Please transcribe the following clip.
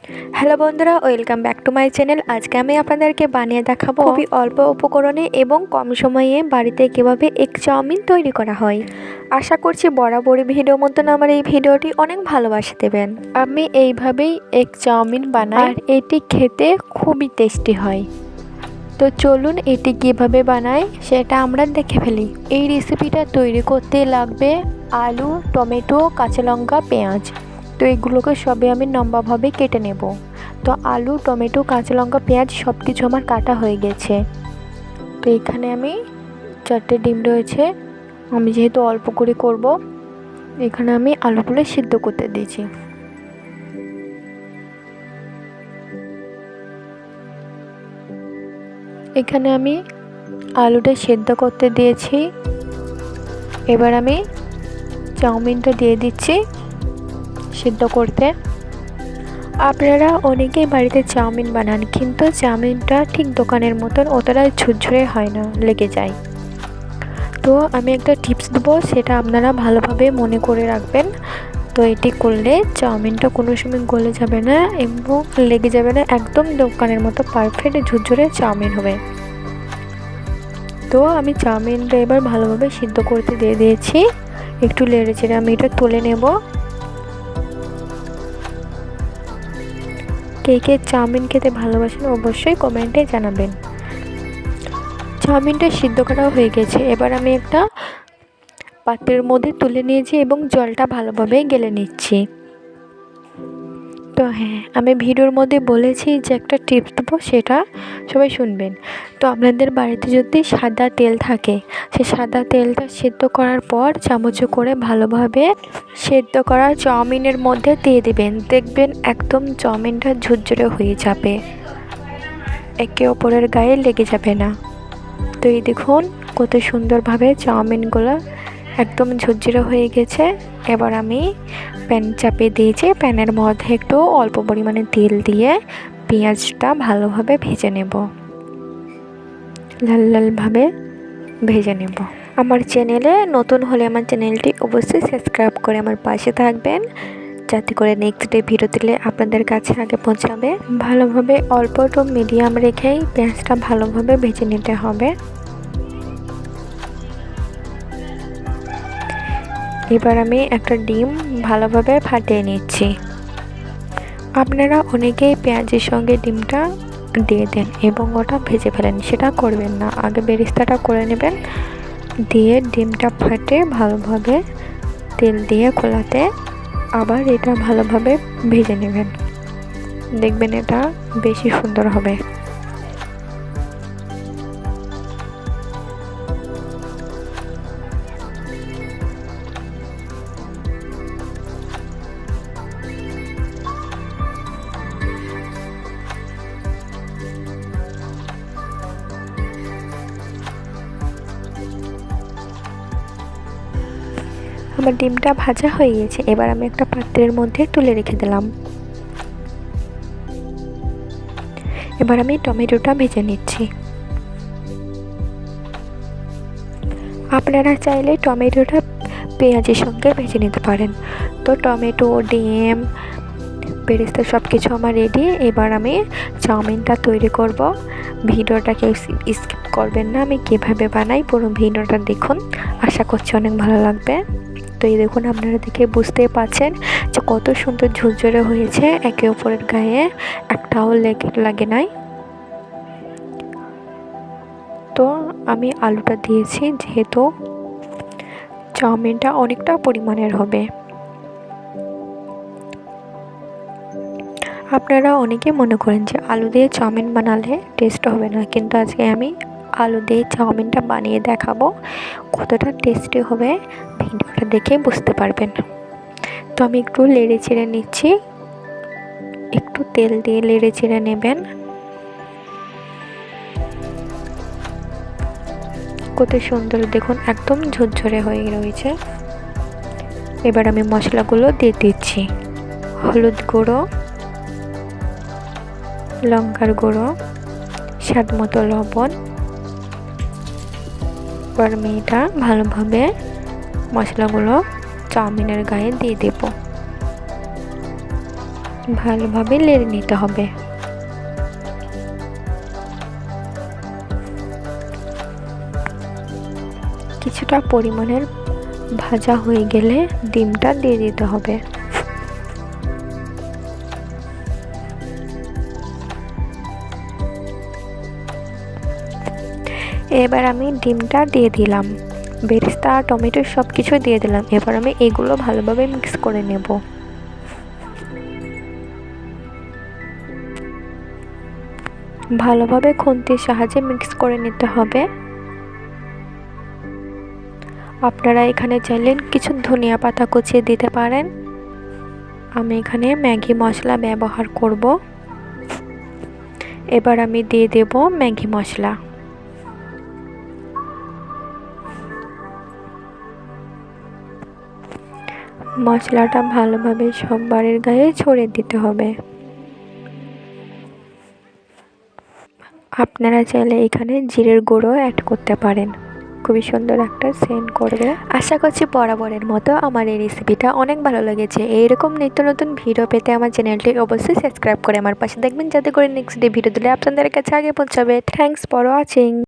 Hello বন্ধুরা, welcome back to my channel. আজকে আমি আপনাদেরকে বানিয়ে দেখাবো খুবই অল্প উপকরণে এবং কম সময়ে বাড়িতে কিভাবে এগ চাউমিন তৈরি করা হয়। আশা করছি বরাবরই ভিডিও মতন আমার এই ভিডিওটি অনেক ভালোবাসা দেবেন। আমি এইভাবেই এগ চাউমিন বানাই আর এটি খেতে খুবই টেস্টি হয়। তো চলুন এটি কিভাবে বানাই সেটা আমরা দেখে ফেলি। এই রেসিপিটা তৈরি করতে লাগবে আলু, টমেটো, কাঁচা লঙ্কা, পেঁয়াজ। তো এগুলোকে সবই আমি লম্বাভাবে কেটে নেব। তো আলু, টমেটো, কাঁচা লঙ্কা, পেঁয়াজ সব কিছু আমার কাটা হয়ে গেছে। তো এখানে আমি 4টে ডিম রয়েছে। আমি যেহেতু অল্প করে করব, এখানে আমি আলুগুলো সিদ্ধ করতে দিয়েছি। এখানে আমি আলুটা সিদ্ধ করতে দিয়েছি। এবার আমি চাউমিনটা দিয়ে দিচ্ছি সিদ্ধ করতে। আপনারা অনেকেই বাড়িতে চাউমিন বানান, কিন্তু চাউমিনটা ঠিক দোকানের মতন অতটা ঝুরঝুরে হয় না, লেগে যায়। তো আমি একটা টিপস দেবো, সেটা আপনারা ভালোভাবে মনে করে রাখবেন। তো এটি করলে চাউমিনটা কোনো সময় গলে যাবে না এবং লেগে যাবে না, একদম দোকানের মতো পারফেক্ট ঝুরঝুরে চাউমিন হবে। তো আমি চাউমিনটা এবার ভালোভাবে সিদ্ধ করতে দিয়ে দিয়েছি। একটু নেড়ে চেড়ে আমি এটা তুলে নেব। কে কে চাউমিন খেতে ভালোবাসেন অবশ্যই কমেন্টে জানাবেন। চাউমিনটা সিদ্ধ করা হয়ে গেছে। এবার আমি একটা পাত্রের মধ্যে তুলে নিয়েছি এবং জলটা ভালোভাবে গেলে নিচ্ছি। তো হ্যাঁ, আমি ভিডিওর মধ্যে বলেছি যে একটা টিপস দেবো, সেটা সবাই শুনবেন। তো আপনাদের বাড়িতে যদি সাদা তেল থাকে, সেই সাদা তেলটা সেদ্ধ করার পর চামচে করে ভালোভাবে সেদ্ধ করা চাউমিনের মধ্যে দিয়ে দেবেন। দেখবেন একদম চাউমিনটা ঝুরঝুরে হয়ে যাবে, একে অপরের গায়ে লেগে যাবে না। তো এই দেখুন কত সুন্দরভাবে চাউমিনগুলো একদম ঝুরঝুরে হয়ে গেছে। এবার আমি প্যান চাপিয়ে দিয়েছি। প্যানের মধ্যে একটু অল্প পরিমাণে তেল দিয়ে পেঁয়াজটা ভালোভাবে ভেজে নেব, লাল লালভাবে ভেজে নেব। আমার চ্যানেলে নতুন হলে আমার চ্যানেলটি অবশ্যই সাবস্ক্রাইব করে আমার পাশে থাকবেন, যাতে করে নেক্সট ডে ভিডিও দিলে আপনাদের কাছে আগে পৌঁছাবে। ভালোভাবে অল্প টু মিডিয়াম রেখেই পেঁয়াজটা ভালোভাবে ভেজে নিতে হবে। এবার আমি একটা ডিম ভালোভাবে ফাটিয়ে নিচ্ছি। আপনারা অনেকেই পেঁয়াজের সঙ্গে ডিমটা দিয়ে দেন এবং ওটা ভেজে ফেলেন, সেটা করবেন না। আগে বেরেস্তাটা করে নেবেন, দিয়ে ডিমটা ফাটে ভালোভাবে তেল দিয়ে খোলাতে আবার এটা ভালোভাবে ভেজে নেবেন। দেখবেন এটা বেশি সুন্দর হবে। আমার ডিমটা ভাজা হয়ে গেছে। এবার আমি একটা পাত্রের মধ্যে তুলে রেখে দিলাম। এবার আমি টমেটোটা ভেজে নিচ্ছি। আপনারা চাইলে টমেটোটা পেঁয়াজের সঙ্গে ভেজে নিতে পারেন। তো টমেটো, ডিম, বেরেস্তা সব কিছু আমার রেডি। এবার আমি চাউমিনটা তৈরি করব। ভিডিওটা কেউ স্কিপ করবেন না, আমি কীভাবে বানাই পুরো ভিডিওটা দেখুন, আশা করছি অনেক ভালো লাগবে। তো এই দেখুন, আপনারা দেখে বুঝতে পারছেন যে কত সুন্দর ঝুরঝুরে হয়েছে, একে অপরের গায়ে একটাও লাগে নাই। তো আমি আলুটা দিয়েছি, যেহেতু চাউমিনটা অনেকটা পরিমাণের হবে। আপনারা অনেকে মনে করেন যে আলু দিয়ে চাউমিন বানালে টেস্ট হবে না, কিন্তু আজকে আমি আলু দিয়ে চাউমিনটা বানিয়ে দেখাবো কতটা টেস্টি হবে, ভিডিওটা দেখে বুঝতে পারবেন। তো আমি একটু নেড়ে চেড়ে নিচ্ছি, একটু তেল দিয়ে নেড়ে চেড়ে নেবেন। কত সুন্দর দেখুন, একদম ঝরঝরে হয়ে রয়েছে। এবার আমি মশলাগুলো দিয়ে দিচ্ছি। হলুদ গুঁড়ো, লঙ্কার গুঁড়ো, স্বাদ মতো লবণ। এবার আমি এটা ভালোভাবে মশলাগুলো চাউমিনের গায়ে দিয়ে দেব। ভালোভাবে নেড়ে নিতে হবে। কিছুটা পরিমাণের ভাজা হয়ে গেলে ডিমটা দিয়ে দিতে হবে। এবার আমি ডিমটা দিয়ে দিলাম, বেরেস্তা টমেটো সব কিছু দিয়ে দিলাম। এবার আমি এগুলো ভালোভাবে মিক্স করে নেব। ভালোভাবে খুন্তির সাহায্যে মিক্স করে নিতে হবে। আপনারা এখানে চাইলে কিছু ধনিয়া পাতা কুচিয়ে দিতে পারেন। আমি এখানে ম্যাগি মশলা ব্যবহার করব। এবার আমি দিয়ে দেব ম্যাগি মশলা। মশলাটা ভালোভাবে সববারের গায়ে ছড়িয়ে দিতে হবে। আপনারা চাইলে এখানে জিরের গুঁড়ো অ্যাড করতে পারেন, খুবই সুন্দর একটা সেন্ট করবে। আশা করছি বরাবরের মতো আমার এই রেসিপিটা অনেক ভালো লেগেছে। এইরকম নিত্য নতুন ভিডিও পেতে আমার চ্যানেলটি অবশ্যই সাবস্ক্রাইব করে আমার পাশে দেখবেন, যাতে করে নেক্সট ডে ভিডিও দিলে আপনাদের কাছে আগে পৌঁছাবে। Thanks for watching.